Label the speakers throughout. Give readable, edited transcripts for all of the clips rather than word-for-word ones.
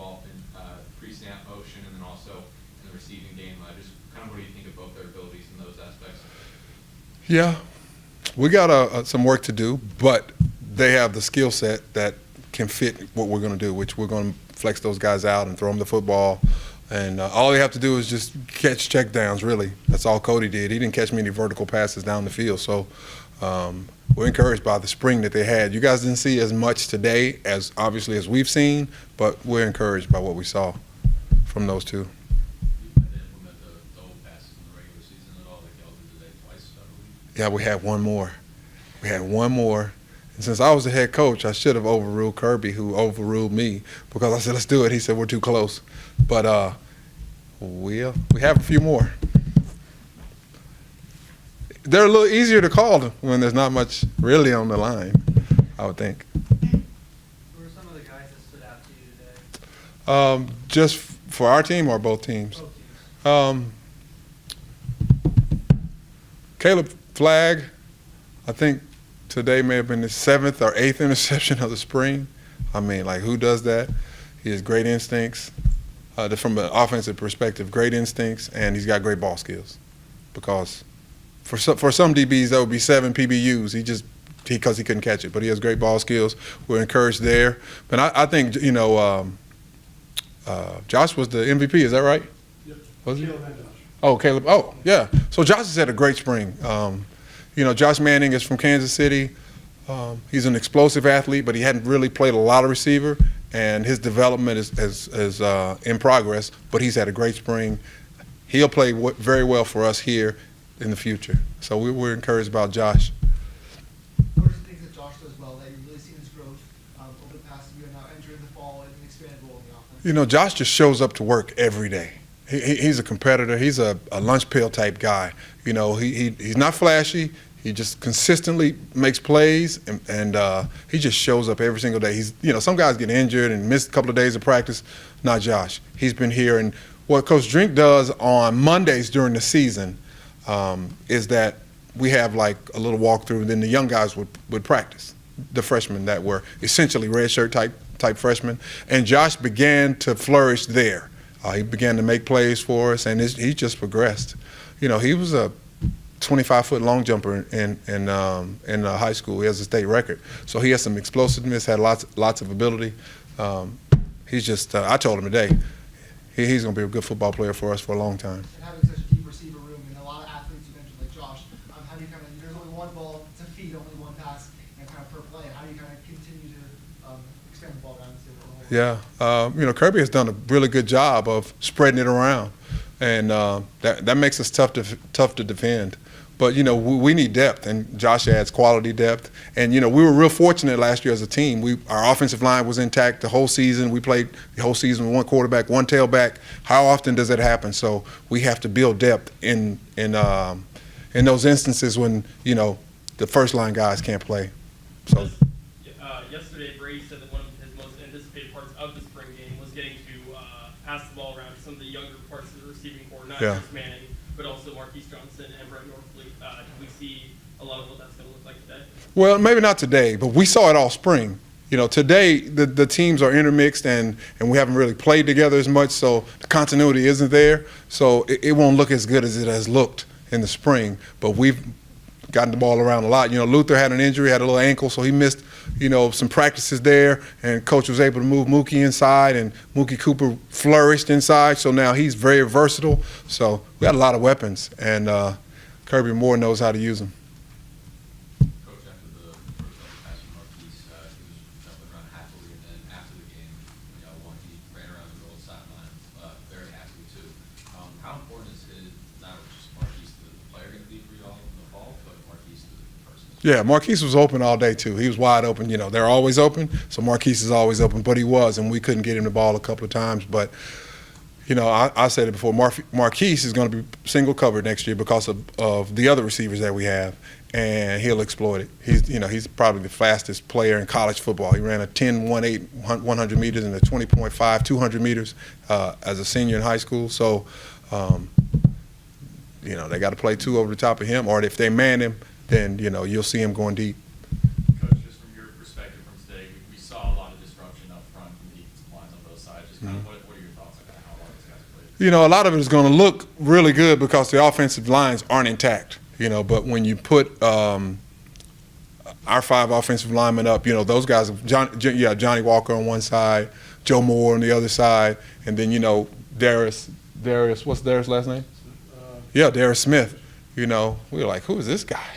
Speaker 1: involved in pre-snap motion and then also in the receiving game. Just kind of what do you think of both their abilities in those aspects?
Speaker 2: Yeah, we got some work to do, but they have the skill set that can fit what we're going to do, which we're going to flex those guys out and throw them the football. And all they have to do is just catch checkdowns, really. That's all Cody did. He didn't catch many vertical passes down the field. So we're encouraged by the spring that they had. You guys didn't see as much today as obviously as we've seen, but we're encouraged by what we saw from those two. Yeah, we had one more. And since I was the head coach, I should have overruled Kirby, who overruled me, because I said, let's do it. He said, we're too close. But we have a few more. They're a little easier to call when there's not much really on the line, I would think.
Speaker 3: Who are some of the guys that stood out to you today?
Speaker 2: Just for our team or both teams?
Speaker 3: Both teams.
Speaker 2: Caleb Flagg, I think today may have been the 7th or 8th interception of the spring. I mean, like, who does that? He has great instincts. From an offensive perspective, great instincts, and he's got great ball skills. Because for some DBs, that would be 7 PBUs. Because he couldn't catch it. But he has great ball skills. We're encouraged there. But I think, Josh was the MVP. Is that right?
Speaker 4: Yep.
Speaker 2: Was he?
Speaker 4: Caleb and Josh.
Speaker 2: Oh, Caleb. Oh, yeah. So Josh has had a great spring. Josh Manning is from Kansas City. He's an explosive athlete, but he hadn't really played a lot of receiver, and his development is in progress, but he's had a great spring. He'll play very well for us here in the future. So we're encouraged about Josh.
Speaker 5: What are some things that Josh does well that you've really seen his growth over the past year now, entering the fall and an expanded role in the offense?
Speaker 2: Josh just shows up to work every day. He's a competitor. He's a lunch pail type guy. He's not flashy. He just consistently makes plays, and he just shows up every single day. Some guys get injured and miss a couple of days of practice. Not Josh. He's been here, and what Coach Drink does on Mondays during the season is that we have like a little walkthrough, and then the young guys would practice, the freshmen that were essentially redshirt type freshmen, and Josh began to flourish there. He began to make plays for us, and he just progressed. He was a 25-foot long jumper in high school. He has a state record, so he has some explosiveness, had lots of ability. He's just I told him today, he's going to be a good football player for us for a long time.
Speaker 5: And having such a deep receiver room and a lot of athletes you mentioned like Josh, how do you there's only one ball to feed, only one pass, per play. How do you continue to expand the ball down the field?
Speaker 2: Yeah, Kirby has done a really good job of spreading it around, and that makes us tough to defend. But we need depth, and Josh adds quality depth. And we were real fortunate last year as a team. Our offensive line was intact the whole season. We played the whole season with one quarterback, one tailback. How often does that happen? So we have to build depth in those instances when the first line guys can't play. So.
Speaker 6: Yesterday, Brady said that one of his most anticipated parts of the spring game was getting to pass the ball around to some of the younger parts of the receiving corps, not just Manning, but also Marquise Johnson and Brett Norfleet. Do we see a lot of what that's going to look like today?
Speaker 2: Well, maybe not today, but we saw it all spring. Today the teams are intermixed and we haven't really played together as much, so the continuity isn't there. So it won't look as good as it has looked in the spring, but we've gotten the ball around a lot. Luther had an injury, had a little ankle, so he missed, some practices there, and Coach was able to move Mookie inside, and Mookie Cooper flourished inside, so now he's very versatile. So we got a lot of weapons, and Kirby Moore knows how to use them.
Speaker 1: Coach, after the first pass from Marquise, he was jumping around happily, and then after the game, he ran around the middle of the sideline very happily too. How important is not just Marquise the player going to be for y'all in the fall, but Marquise the person?
Speaker 2: Yeah, Marquise was open all day too. He was wide open. They're always open, so Marquise is always open, but he was, and we couldn't get him the ball a couple of times. But I said it before, Marquise is going to be single covered next year because of the other receivers that we have, and he'll exploit it. He's probably the fastest player in college football. He ran a 10.18 100 meters and a 20.5 200 meters as a senior in high school. So, they got to play two over the top of him, or if they man him, then you'll see him going deep.
Speaker 7: Coach, just from your perspective from today, we saw a lot of disruption up front from the defensive lines on both
Speaker 1: other side. Just kind of what are your thoughts on how a lot of these guys played?
Speaker 2: You know, a lot of it is going to look really good because the offensive lines aren't intact. You know, but when you put our 5 offensive linemen up, you know, those guys, Johnny Walker on one side, Joe Moore on the other side, and then, you know, Darius, what's Darius' last name? Yeah, Darius Smith. You know, we were like, who is this guy?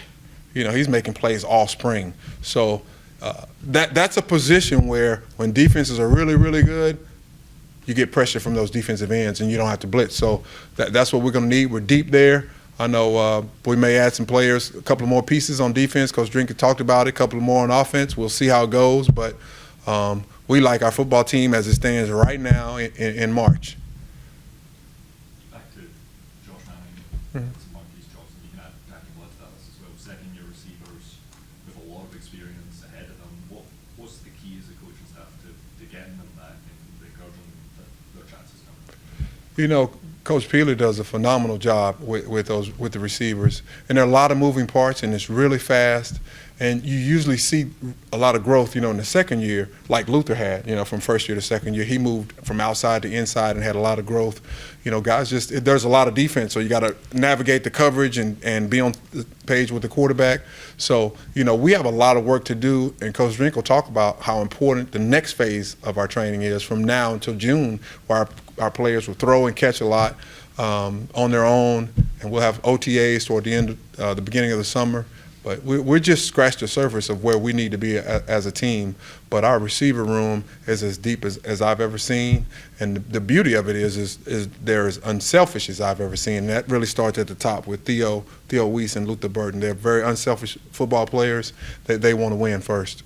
Speaker 2: You know, he's making plays all spring. So that's a position where when defenses are really, really good, you get pressure from those defensive ends and you don't have to blitz. So that's what we're going to need. We're deep there. I know we may add some players, a couple of more pieces on defense. Coach Drinker talked about it, a couple more on offense. We'll see how it goes. But we like our football team as it stands right now in March.
Speaker 4: Back to Josh Manning, some Marquise Johnson, you can add Jackie Blood to that list as well. Second-year receivers with a lot of experience ahead of them. What's the key as a coaching staff to getting them back and encouraging their chances coming?
Speaker 2: You know, Coach Peeler does a phenomenal job with the receivers, and there are a lot of moving parts, and it's really fast. And you usually see a lot of growth, you know, in the second year, like Luther had, you know, from first year to second year. He moved from outside to inside and had a lot of growth. You know, guys there's a lot of defense, so you got to navigate the coverage and be on the page with the quarterback. So, you know, we have a lot of work to do, and Coach Drink will talk about how important the next phase of our training is from now until June, where our players will throw and catch a lot on their own, and we'll have OTAs toward the end, the beginning of the summer. But we're just scratched the surface of where we need to be as a team. But our receiver room is as deep as I've ever seen. And the beauty of it is they're as unselfish as I've ever seen. And that really starts at the top with Theo Weiss and Luther Burton. They're very unselfish football players. They want to win first.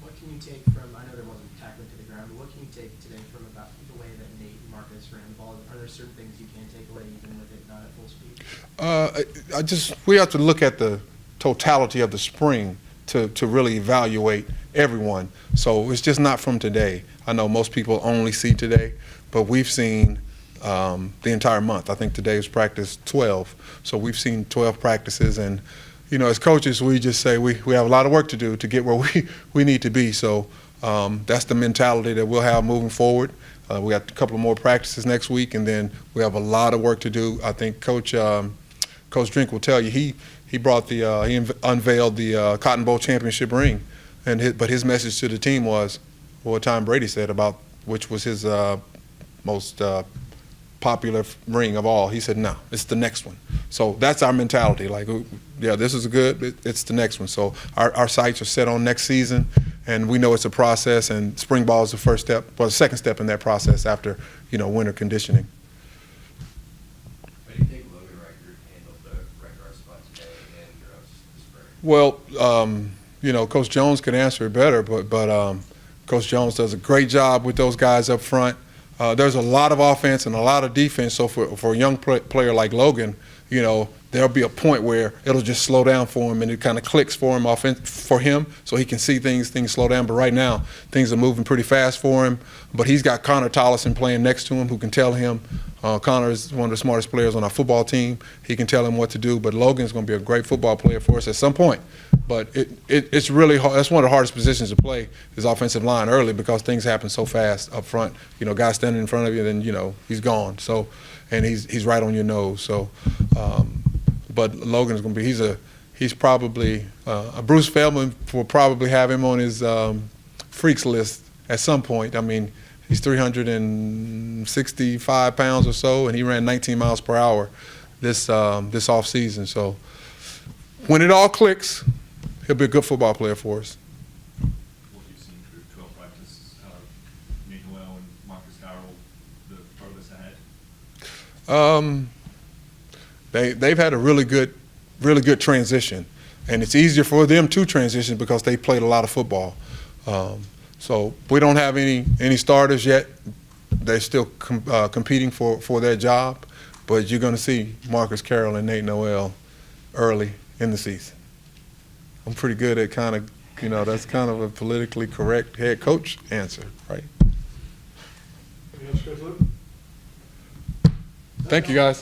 Speaker 7: What can you take from, I know there wasn't tackling to the ground, but what can you take today from about the way that Nate and Marcus ran the ball? Are there certain things you can take away even with it not at full speed?
Speaker 2: We have to look at the totality of the spring to really evaluate everyone. So it's just not from today. I know most people only see today, but we've seen the entire month. I think today is practice 12. So we've seen 12 practices, and you know, as coaches, we just say we have a lot of work to do to get where we need to be. So that's the mentality that we'll have moving forward. We got a couple of more practices next week, and then we have a lot of work to do. I think Coach Drink will tell you he brought he unveiled the Cotton Bowl championship ring, but his message to the team was what Tom Brady said about which was his most popular ring of all. He said, no, it's the next one. So that's our mentality. Like, yeah, this is good. It's the next one. So our sights are set on next season, and we know it's a process. And spring ball is the first step, well, the second step in that process after winter conditioning.
Speaker 1: How do you think Logan Reichert handled the right guard spot today and this spring?
Speaker 2: Well, Coach Jones can answer it better, but Coach Jones does a great job with those guys up front. There's a lot of offense and a lot of defense, so for a young player like Logan, there'll be a point where it'll just slow down for him and it kind of clicks for him so he can see things slow down. But right now, things are moving pretty fast for him. But he's got Connor Tollison playing next to him who can tell him. Connor is one of the smartest players on our football team. He can tell him what to do. But Logan's going to be a great football player for us at some point. But it's really hard. That's one of the hardest positions to play is offensive line early because things happen so fast up front. Guy standing in front of you, then he's gone. So, and he's right on your nose. So, but Logan is going to be. He's probably Bruce Feldman will probably have him on his freaks list at some point. I mean, he's 365 pounds or so, and he ran 19 miles per hour this off season. So, when it all clicks, he'll be a good football player for us.
Speaker 4: What you've seen through 12 practices, Nate Noel and Marcus Carroll, the furthest ahead?
Speaker 2: They've had a really good transition, and it's easier for them to transition because they played a lot of football. So we don't have any starters yet. They're still competing for their job, but you're going to see Marcus Carroll and Nate Noel early in the season. I'm pretty good at that's kind of a politically correct head coach answer, right?
Speaker 8: Any else, Curtis Luper?
Speaker 2: Thank you, guys.